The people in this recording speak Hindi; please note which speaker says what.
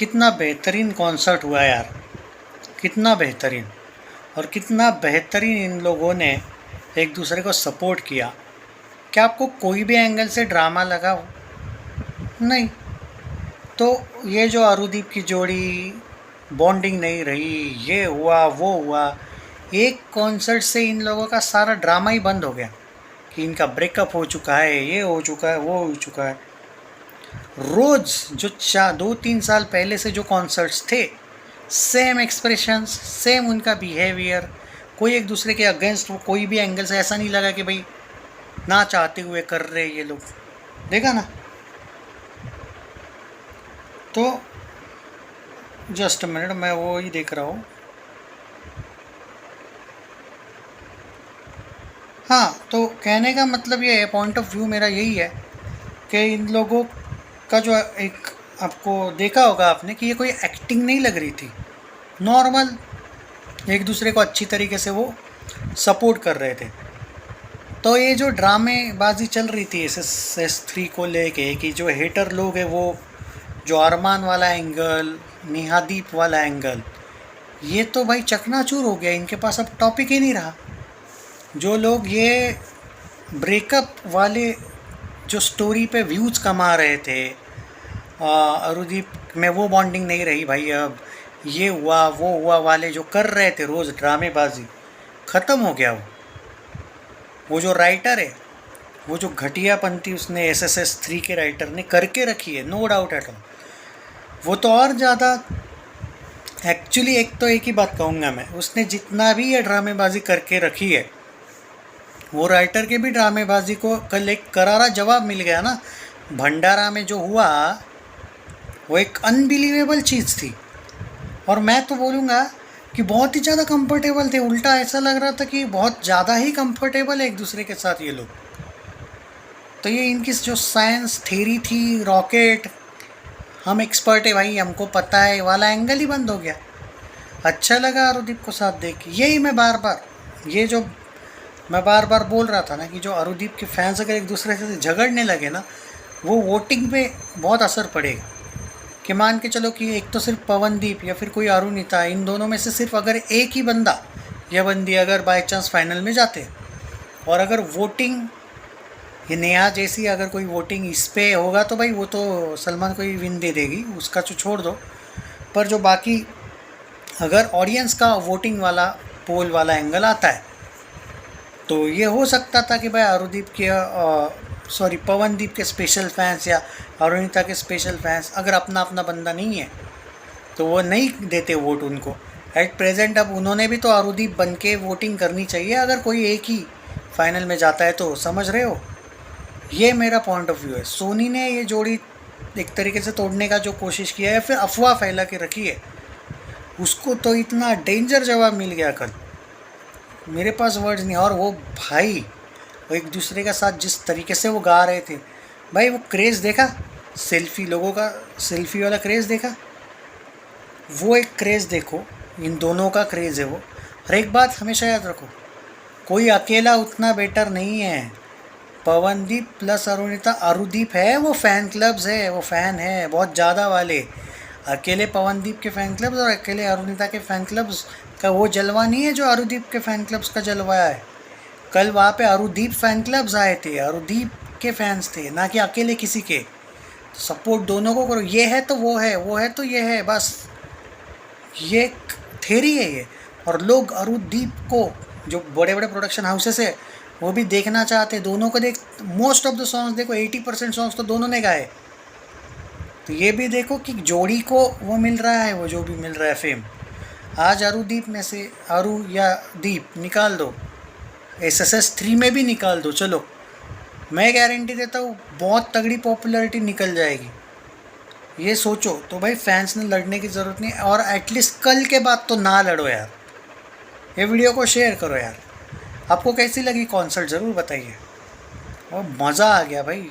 Speaker 1: कितना बेहतरीन कॉन्सर्ट हुआ यार, कितना बेहतरीन। और कितना बेहतरीन इन लोगों ने एक दूसरे को सपोर्ट किया। क्या आपको कोई भी एंगल से ड्रामा लगा हो? नहीं। तो ये जो अरुदीप की जोड़ी बॉन्डिंग नहीं रही, ये हुआ वो हुआ, एक कॉन्सर्ट से इन लोगों का सारा ड्रामा ही बंद हो गया कि इनका ब्रेकअप हो चुका है, ये हो चुका है, वो हो चुका है। रोज़ जो 2-3 साल पहले से जो कॉन्सर्ट्स थे, सेम एक्सप्रेशंस, सेम उनका बिहेवियर, कोई एक दूसरे के अगेंस्ट, वो कोई भी एंगल से ऐसा नहीं लगा कि भाई ना चाहते हुए कर रहे ये लोग। देखा ना? तो जस्ट मिनट, मैं वो ही देख रहा हूँ। हाँ, तो कहने का मतलब ये है, पॉइंट ऑफ व्यू मेरा यही है कि इन लोगों का जो एक, आपको देखा होगा आपने कि ये कोई एक्टिंग नहीं लग रही थी, नॉर्मल एक दूसरे को अच्छी तरीके से वो सपोर्ट कर रहे थे। तो ये जो ड्रामेबाजी चल रही थी SS3 को लेके कि जो हेटर लोग हैं वो, जो अरमान वाला एंगल, नेहादीप वाला एंगल, ये तो भाई चकनाचूर हो गया। इनके पास अब टॉपिक ही नहीं रहा। जो लोग ये ब्रेकअप वाले जो स्टोरी पे व्यूज़ कमा रहे थे, अरुदीप में वो बॉन्डिंग नहीं रही भाई, अब ये हुआ वो हुआ वाले जो कर रहे थे रोज़ ड्रामेबाजी, ख़त्म हो गया। वो जो राइटर है, वो जो घटियापंथी उसने SSS3 के राइटर ने करके रखी है, नो डाउट एट ऑल, वो तो और ज़्यादा। एक्चुअली एक ही बात कहूँगा मैं, उसने जितना भी ये ड्रामेबाजी करके रखी है, वो राइटर के भी ड्रामेबाजी को कल एक करारा जवाब मिल गया ना। भंडारा में जो हुआ वो एक अनबिलीवेबल चीज़ थी। और मैं तो बोलूँगा कि बहुत ही ज़्यादा कंफर्टेबल थे, उल्टा ऐसा लग रहा था कि बहुत ज़्यादा ही कंफर्टेबल है एक दूसरे के साथ ये लोग। तो ये इनकी जो साइंस थ्योरी थी, रॉकेट, हम एक्सपर्ट है भाई, हमको पता है वाला एंगल ही बंद हो गया। अच्छा लगा अरुदीप को साथ देख के। यही मैं बार बार बोल रहा था ना कि जो अरुदीप के फैंस अगर एक दूसरे से झगड़ने लगे ना, वो वोटिंग पे बहुत असर पड़ेगा। कि मान के चलो कि एक तो सिर्फ पवनदीप या फिर कोई अरुणिता, इन दोनों में से सिर्फ अगर एक ही बंदा या बंदी अगर बाय चांस फाइनल में जाते, और अगर वोटिंग ये नेहा जैसी अगर कोई वोटिंग इस पे होगा, तो भाई वो तो सलमान को ही विन दे देगी, उसका तो छोड़ दो। पर जो बाकी अगर ऑडियंस का वोटिंग वाला पोल वाला एंगल आता है, तो ये हो सकता था कि भाई अरुदीप के पवनदीप के स्पेशल फैंस या अरुणिता के स्पेशल फैंस, अगर अपना अपना बंदा नहीं है तो वो नहीं देते वोट उनको। एट प्रेजेंट अब उन्होंने भी तो अरुदीप बन के वोटिंग करनी चाहिए अगर कोई एक ही फाइनल में जाता है तो। समझ रहे हो? ये मेरा पॉइंट ऑफ व्यू है। सोनी ने ये जोड़ी एक तरीके से तोड़ने का जो कोशिश किया है, फिर अफवाह फैला के रखी है, उसको तो इतना डेंजर जवाब मिल गया कल, मेरे पास वर्ड्स नहीं। और वो भाई, वो एक दूसरे का साथ जिस तरीके से वो गा रहे थे भाई, वो क्रेज़ देखा, सेल्फी लोगों का, सेल्फी वाला क्रेज़ देखा, वो एक क्रेज़ देखो, इन दोनों का क्रेज़ है वो। और एक बात हमेशा याद रखो, कोई अकेला उतना बेटर नहीं है। पवनदीप प्लस अरुणिता, अरुदीप है वो फ़ैन क्लब्स है, वो फ़ैन है बहुत ज़्यादा वाले। अकेले पवनदीप के फ़ैन क्लब्स और अकेले अरुणिता के फ़ैन क्लब्स का वो जलवा नहीं है जो अरुदीप के फ़ैन क्लब्स का जलवा है। कल वहाँ पे अरुदीप फ़ैन क्लब्स आए थे, अरुदीप के फैंस थे, ना कि अकेले किसी के। तो सपोर्ट दोनों को करो, ये है तो वो है, वो है तो ये है, बस ये थेरी है ये। और लोग अरुदीप को, जो बड़े बड़े प्रोडक्शन हाउसेस है, वो भी देखना चाहते, दोनों को देख। मोस्ट ऑफ द सॉन्ग्स देखो, 80% सॉन्ग्स तो दोनों ने गाए। तो ये भी देखो कि जोड़ी को वो मिल रहा है, वो जो भी मिल रहा है फेम। आज अरुदीप में से अरु या दीप निकाल दो, SSS3 में भी निकाल दो, चलो मैं गारंटी देता हूँ बहुत तगड़ी पॉपुलैरिटी निकल जाएगी। ये सोचो तो भाई, फैंस ने लड़ने की ज़रूरत नहीं, और एटलीस्ट कल के बाद तो ना लड़ो यार। ये वीडियो को शेयर करो यार। आपको कैसी लगी कॉन्सर्ट, ज़रूर बताइए। और मज़ा आ गया भाई।